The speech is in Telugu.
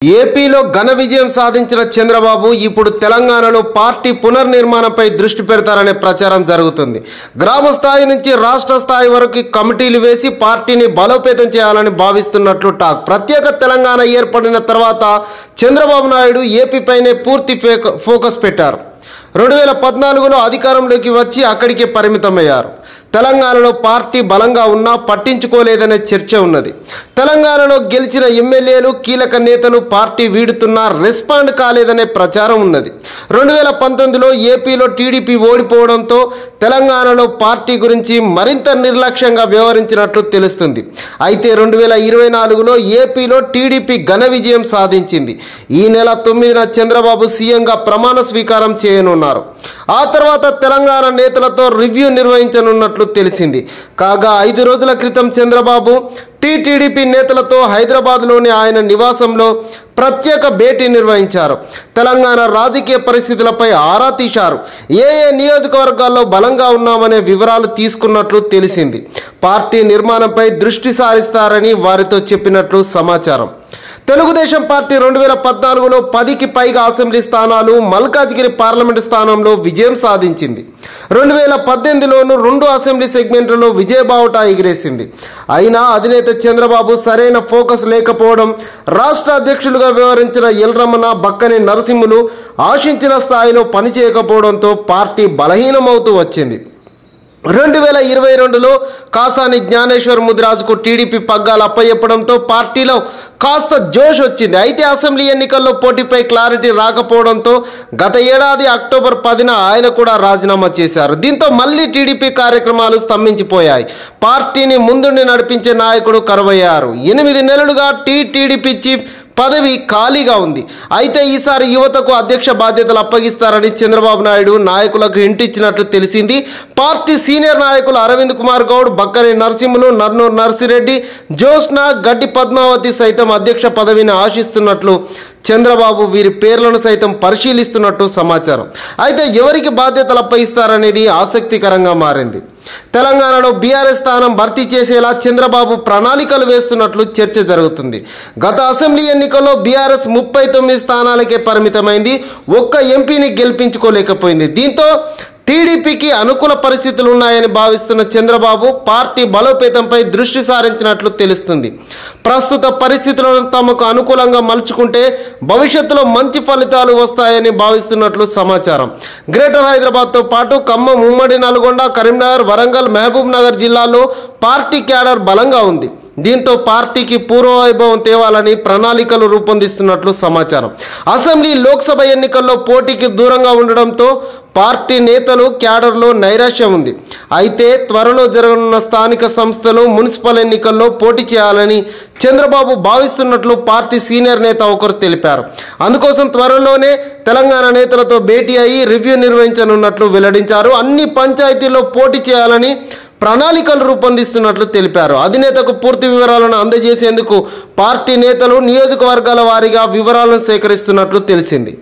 ఏపీలో ఘన విజయం సాధించిన చంద్రబాబు ఇప్పుడు తెలంగాణలో పార్టీ పునర్నిర్మాణంపై దృష్టి పెడతారనే ప్రచారం జరుగుతుంది. గ్రామ స్థాయి నుంచి రాష్ట్ర స్థాయి వరకు కమిటీలు వేసి పార్టీని బలోపేతం చేయాలని భావిస్తున్నట్లు టాక్. ప్రత్యేక తెలంగాణ ఏర్పడిన తర్వాత చంద్రబాబు నాయుడు ఏపీపైనే పూర్తి ఫోకస్ పెట్టారు. 2014లో అధికారంలోకి వచ్చి అక్కడికే పరిమితమయ్యారు. తెలంగాణలో పార్టీ బలంగా ఉన్నా పట్టించుకోలేదనే చర్చ ఉన్నది. తెలంగాణలో గెలిచిన ఎమ్మెల్యేలు కీలక నేతలు పార్టీ వీడుతున్నా రెస్పాండ్ కాలేదనే ప్రచారం ఉన్నది. 2019లో ఏపీలో టీడీపీ ఓడిపోవడంతో తెలంగాణలో పార్టీ గురించి మరింత నిర్లక్ష్యంగా వ్యవహరించినట్లు తెలుస్తుంది. అయితే 2024లో ఏపీలో టీడీపీ ఘన విజయం సాధించింది. ఈ నెల 9న చంద్రబాబు సీఎంగా ప్రమాణ స్వీకారం చేయనున్నారు. ఆ తర్వాత తెలంగాణ నేతలతో రివ్యూ నిర్వహించనున్నట్లు తెలిసింది. కాగా 5 రోజుల క్రితం చంద్రబాబు టీడీపీ నేతలతో హైదరాబాద్లోని ఆయన నివాసంలో ప్రత్యేక భేటీ నిర్వహించారు. తెలంగాణ రాజకీయ పరిస్థితులపై ఆరా తీశారు. ఏ నియోజకవర్గాల్లో బలంగా ఉన్నామనే వివరాలు తీసుకున్నట్లు తెలిసింది. పార్టీ నిర్మాణంపై దృష్టి సారిస్తారని వారితో చెప్పినట్లు సమాచారం. తెలుగుదేశం పార్టీ 2014లో 10కి పైగా అసెంబ్లీ స్థానాలు, మల్కాజ్గిరి పార్లమెంటు స్థానంలో విజయం సాధించింది. 2018లోనూ 2 అసెంబ్లీ సెగ్మెంట్లలో విజయబావుట ఎగిరేసింది. అయినా అధినేత చంద్రబాబు సరైన ఫోకస్ లేకపోవడం, రాష్ట్ర అధ్యక్షులుగా వ్యవహరించిన ఎల్రమణ, బక్కని నరసింహులు ఆశించిన స్థాయిలో పనిచేయకపోవడంతో పార్టీ బలహీనమవుతూ వచ్చింది. 2022లో కాసాని జ్ఞానేశ్వర్ ముదిరాజుకు టీడీపీ పగ్గాలు అప్పయ్యడంతో పార్టీలో కాస్త జోష్ వచ్చింది. అయితే అసెంబ్లీ ఎన్నికల్లో పోటీపై క్లారిటీ రాకపోవడంతో గత ఏడాది అక్టోబర్ 10న ఆయన కూడా రాజీనామా చేశారు. దీంతో మళ్ళీ టీడీపీ కార్యక్రమాలు స్తంభించిపోయాయి. పార్టీని ముందుండి నడిపించే నాయకుడు కరువయ్యారు. 8 నెలలుగా టీడీపీ చీఫ్ పదవి ఖాళీగా ఉంది. అయితే ఈసారి యువతకు అధ్యక్ష బాధ్యతలు అప్పగిస్తారని చంద్రబాబు నాయుడు నాయకులకు హింట్ ఇచ్చినట్లు తెలిసింది. పార్టీ సీనియర్ నాయకులు అరవింద్ కుమార్ గౌడ్, బక్కని నరసింహులు, నర్నూర్ నర్సిరెడ్డి, జ్యోత్స్న, గడ్డి పద్మావతి సైతం అధ్యక్ష పదవిని ఆశిస్తున్నట్లు, చంద్రబాబు వీరి పేర్లను సైతం పరిశీలిస్తున్నట్టు సమాచారం. అయితే ఎవరికి బాధ్యతలు అప్పగిస్తారనేది ఆసక్తికరంగా మారింది. తెలంగాణలో బీఆర్ఎస్ స్థానం భర్తీ చేసేలా చంద్రబాబు ప్రణాళికలు వేస్తున్నట్లు చర్చ జరుగుతుంది. గత అసెంబ్లీ ఎన్నికల్లో బీఆర్ఎస్ 39 స్థానాలకే పరిమితమైంది. ఒక్క ఎంపీని గెలిపించుకోలేకపోయింది. దీంతో టీడీపీకి అనుకూల పరిస్థితులు ఉన్నాయని భావిస్తున్న చంద్రబాబు పార్టీ బలోపేతంపై దృష్టి సారించినట్లు తెలుస్తుంది. ప్రస్తుత పరిస్థితులను తమకు అనుకూలంగా మలుచుకుంటే భవిష్యత్తులో మంచి ఫలితాలు వస్తాయని భావిస్తున్నట్లు సమాచారం. గ్రేటర్ హైదరాబాద్తో పాటు ఖమ్మం, ఉమ్మడి నల్గొండ, కరీంనగర్, వరంగల్, మహబూబ్ నగర్ జిల్లాల్లో పార్టీ క్యాడర్ బలంగా ఉంది. దీంతో పార్టీకి పూర్వవైభవం తేవాలని ప్రణాళికలు రూపొందిస్తున్నట్లు సమాచారం. అసెంబ్లీ, లోక్సభ ఎన్నికల్లో పోటీకి దూరంగా ఉండడంతో పార్టీ నేతలు క్యాడర్లో నైరాశ్యం ఉంది. అయితే త్వరలో జరగనున్న స్థానిక సంస్థలు, మున్సిపల్ ఎన్నికల్లో పోటీ చేయాలని చంద్రబాబు భావిస్తున్నట్లు పార్టీ సీనియర్ నేత ఒకరు తెలిపారు. అందుకోసం త్వరలోనే తెలంగాణ నేతలతో భేటీ అయ్యి రివ్యూ నిర్వహించనున్నట్లు వెల్లడించారు. అన్ని పంచాయతీల్లో పోటీ చేయాలని ప్రణాళికలు రూపొందిస్తున్నట్లు తెలిపారు. అధినేతకు పూర్తి వివరాలను అందజేసేందుకు పార్టీ నేతలు నియోజకవర్గాల వారీగా వివరాలను సేకరిస్తున్నట్లు తెలిసింది.